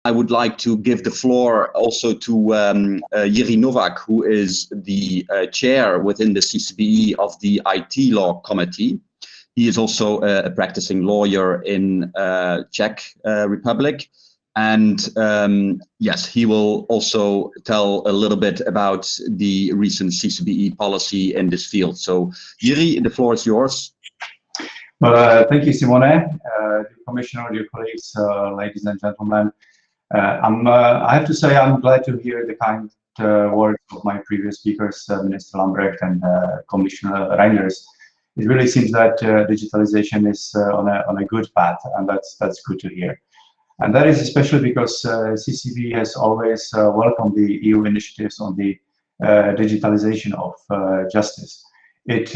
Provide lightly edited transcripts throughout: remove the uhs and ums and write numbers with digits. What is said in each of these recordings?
I would like to give the floor also to Jiri Novak, who is the chair within the CCBE of the IT Law Committee. He is also a practicing lawyer in Czech Republic. And yes, he will also tell a little bit about the recent CCBE policy in this field. So Jiri, the floor is yours. Well, thank you, Simone, dear Commissioner, dear colleagues, ladies and gentlemen. I have to say I'm glad to hear the kind words of my previous speakers, Minister Lambrecht and Commissioner Reinders. It really seems that digitalization is on a good path, and that's good to hear. And that is especially because CCBE has always welcomed the EU initiatives on the digitalization of justice. It,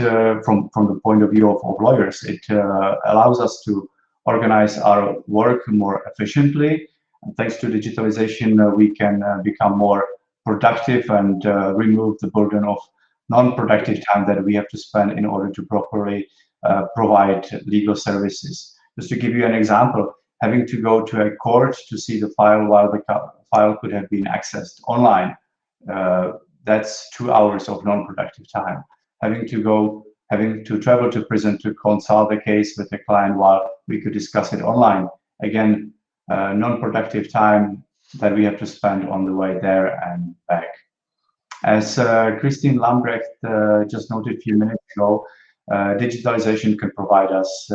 from the point of view of lawyers, it allows us to organize our work more efficiently. And thanks to digitalization, we can become more productive and remove the burden of non-productive time that we have to spend in order to properly provide legal services. Just to give you an example, having to go to a court to see the file while the file could have been accessed online, that's 2 hours of non-productive time. Having to travel to prison to consult the case with the client while we could discuss it online, again, non-productive time that we have to spend on the way there and back. As Christine Lambrecht just noted a few minutes ago, digitalization can provide us,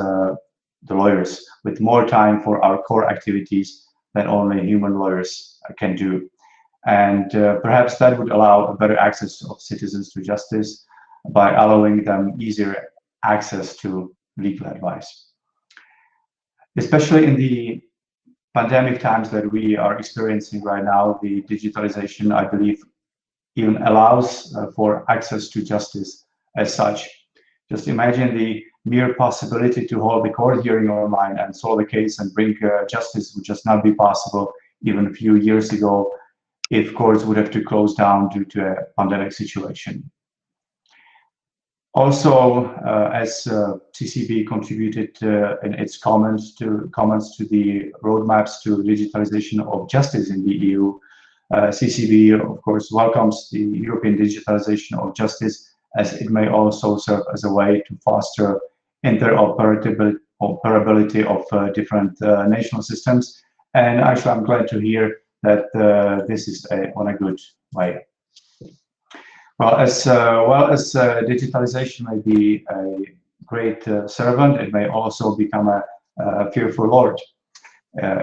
the lawyers, with more time for our core activities than only human lawyers can do. And perhaps that would allow a better access of citizens to justice by allowing them easier access to legal advice. Especially in the pandemic times that we are experiencing right now, the digitalization, I believe, even allows for access to justice as such. Just imagine the mere possibility to hold a court hearing online and solve a case and bring justice would just not be possible even a few years ago if courts would have to close down due to a pandemic situation. Also, as CCB contributed in its comments to the roadmaps to digitalization of justice in the EU, CCB, of course, welcomes the European digitalization of justice, as it may also serve as a way to foster interoperability of different national systems. And actually, I'm glad to hear that this is on a good way. Well as digitalization may be a great servant, it may also become a fearful lord.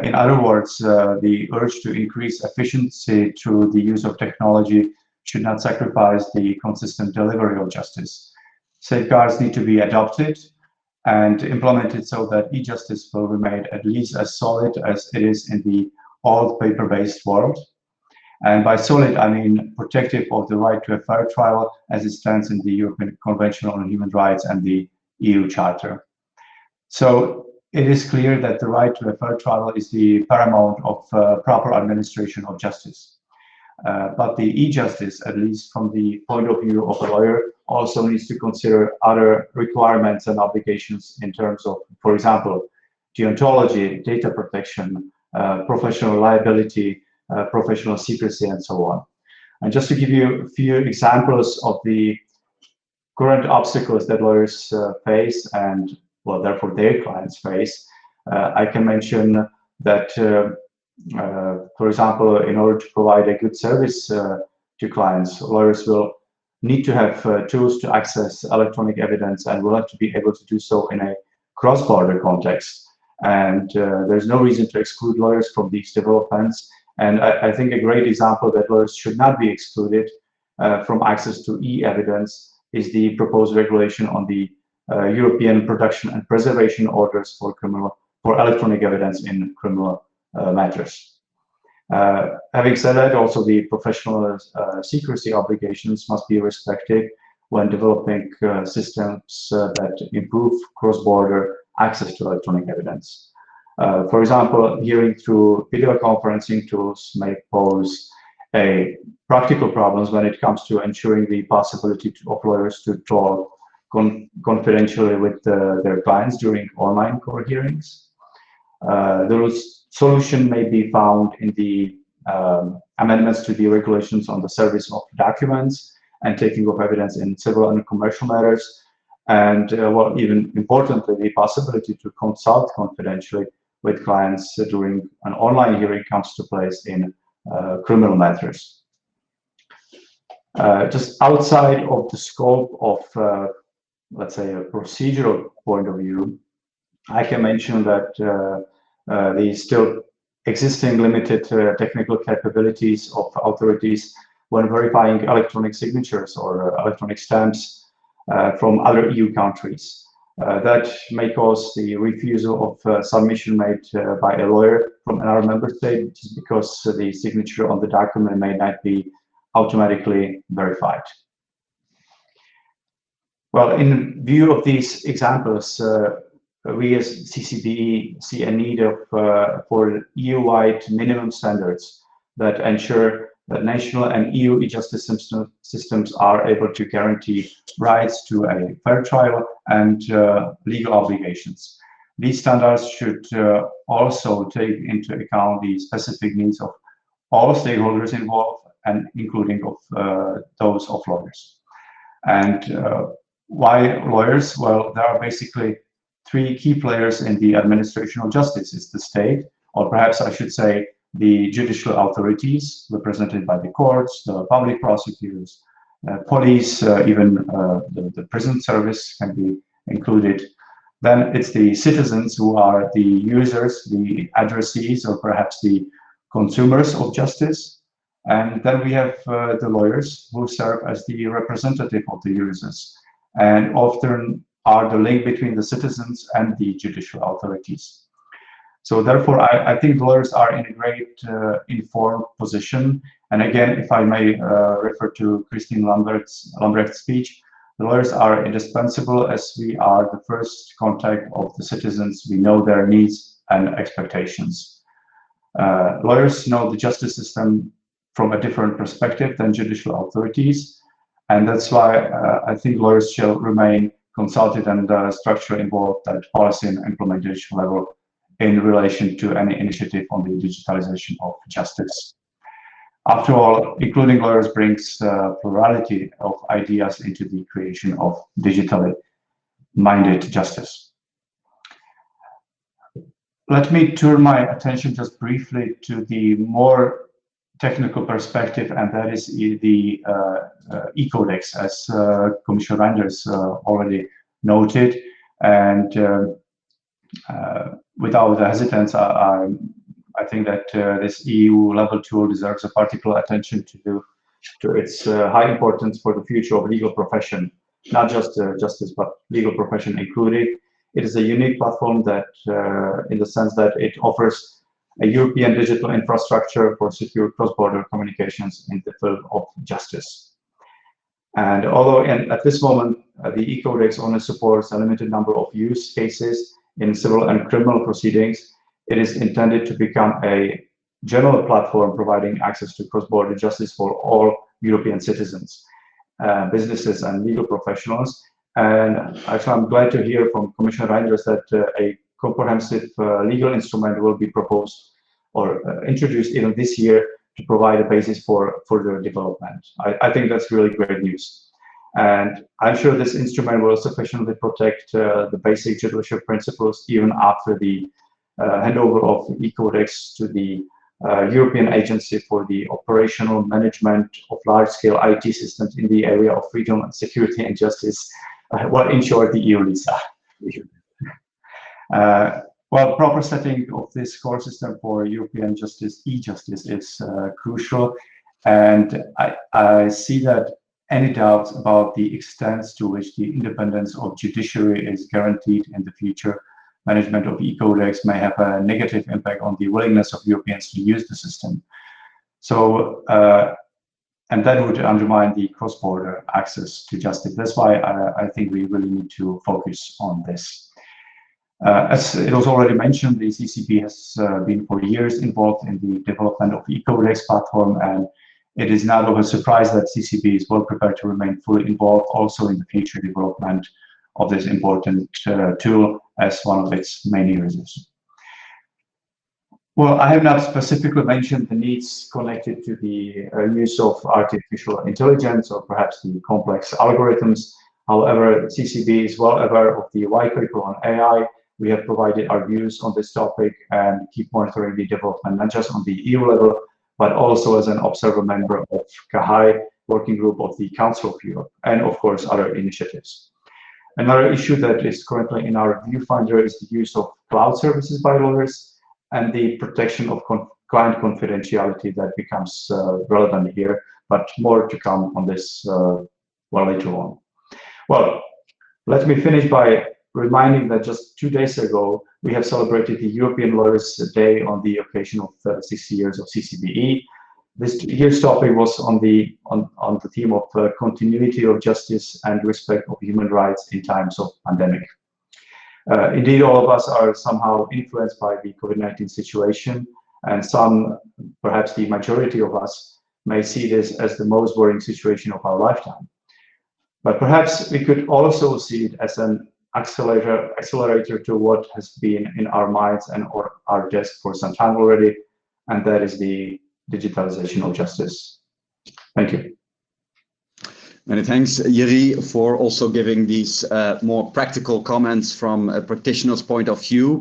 In other words, the urge to increase efficiency through the use of technology should not sacrifice the consistent delivery of justice. Safeguards need to be adopted and implemented so that e-justice will remain at least as solid as it is in the old paper-based world. And by solid, I mean protective of the right to a fair trial as it stands in the European Convention on Human Rights and the EU Charter. So it is clear that the right to a fair trial is the paramount of proper administration of justice. But the e-justice, at least from the point of view of a lawyer, also needs to consider other requirements and obligations in terms of, for example, deontology, data protection, professional liability, professional secrecy, and so on. And just to give you a few examples of the current obstacles that lawyers face and, well, therefore their clients face, I can mention that, for example, in order to provide a good service to clients, lawyers will need to have tools to access electronic evidence and will have to be able to do so in a cross-border context. And there's no reason to exclude lawyers from these developments. And I think a great example that lawyers should not be excluded from access to e-evidence is the proposed regulation on the European production and preservation orders for electronic evidence in criminal matters. Having said that, also the professional secrecy obligations must be respected when developing systems that improve cross-border access to electronic evidence. For example, hearing through video conferencing tools may pose practical problems when it comes to ensuring the possibility of lawyers to talk confidentially with their clients during online court hearings. Those solution may be found in the amendments to the regulations on the service of documents and taking of evidence in civil and commercial matters, and well, even importantly, the possibility to consult confidentially with clients during an online hearing comes to place in criminal matters. Just outside of the scope of, let's say, a procedural point of view, I can mention that the still existing limited technical capabilities of authorities when verifying electronic signatures or electronic stamps from other EU countries. That may cause the refusal of submission made by a lawyer from another member state just because the signature on the document may not be automatically verified. Well, in view of these examples, we as CCBE see a need for EU-wide minimum standards that ensure that national and EU e-justice systems are able to guarantee rights to a fair trial and legal obligations. These standards should also take into account the specific needs of all stakeholders involved, and including of those of lawyers. And why lawyers? Well, there are basically three key players in the administration of justice. It's the state, or perhaps I should say the judicial authorities represented by the courts, the public prosecutors, police, even the prison service can be included. Then it's the citizens who are the users, the addressees, or perhaps the consumers of justice. And then we have the lawyers who serve as the representative of the users and often are the link between the citizens and the judicial authorities. So therefore, I think lawyers are in a great informed position. And again, if I may refer to Christine Lambrecht's speech, the lawyers are indispensable as we are the first contact of the citizens. We know their needs and expectations. Lawyers know the justice system from a different perspective than judicial authorities. And that's why I think lawyers shall remain consulted and structurally involved at policy and implementation level in relation to any initiative on the digitalization of justice. After all, including lawyers brings plurality of ideas into the creation of digitally minded justice. Let me turn my attention just briefly to the more technical perspective, and that is the e-codex, as Commissioner Reinders already noted. And without hesitance, I think that this EU-level tool deserves a particular attention to its high importance for the future of legal profession, not just justice, but legal profession included. It is a unique platform that, in the sense that it offers a European digital infrastructure for secure cross-border communications in the field of justice. And although at this moment, the e-codex only supports a limited number of use cases in civil and criminal proceedings, it is intended to become a general platform providing access to cross-border justice for all European citizens, businesses and legal professionals. And actually, I'm glad to hear from Commissioner Reinders that a comprehensive legal instrument will be proposed or introduced even this year to provide a basis for further development. I think that's really great news. And I'm sure this instrument will sufficiently protect the basic judicial principles even after the handover of e-codex to the European Agency for the Operational Management of Large-Scale IT Systems in the area of freedom and security and justice, well, in short, the EU-LISA. Well, proper setting of this core system for European justice, e-justice, is crucial. And I see that any doubts about the extent to which the independence of judiciary is guaranteed in the future management of e-codex may have a negative impact on the willingness of Europeans to use the system. So, and that would undermine the cross-border access to justice. That's why I think we really need to focus on this. As it was already mentioned, the CCB has been for years involved in the development of the e-codex platform, and it is not of a surprise that CCB is well prepared to remain fully involved also in the future development of this important tool as one of its main users. Well, I have not specifically mentioned the needs connected to the use of artificial intelligence or perhaps the complex algorithms. However, CCBE is well aware of the white paper on AI. We have provided our views on this topic and keep monitoring the development, not just on the EU level, but also as an observer member of CAHI, working group of the Council of Europe, and of course, other initiatives. Another issue that is currently in our viewfinder is the use of cloud services by lawyers and the protection of client confidentiality that becomes relevant here, but more to come on this later on. Well, let me finish by reminding that just 2 days ago, we have celebrated the European Lawyers' Day on the occasion of 60 years of CCBE. This year's topic was on the theme of continuity of justice and respect of human rights in times of pandemic. Indeed, all of us are somehow influenced by the COVID-19 situation, and some, perhaps the majority of us, may see this as the most worrying situation of our lifetime. But perhaps we could also see it as an accelerator to what has been in our minds and our desk for some time already, and that is the digitalization of justice. Thank you. Many thanks, Jiri, for also giving these more practical comments from a practitioner's point of view.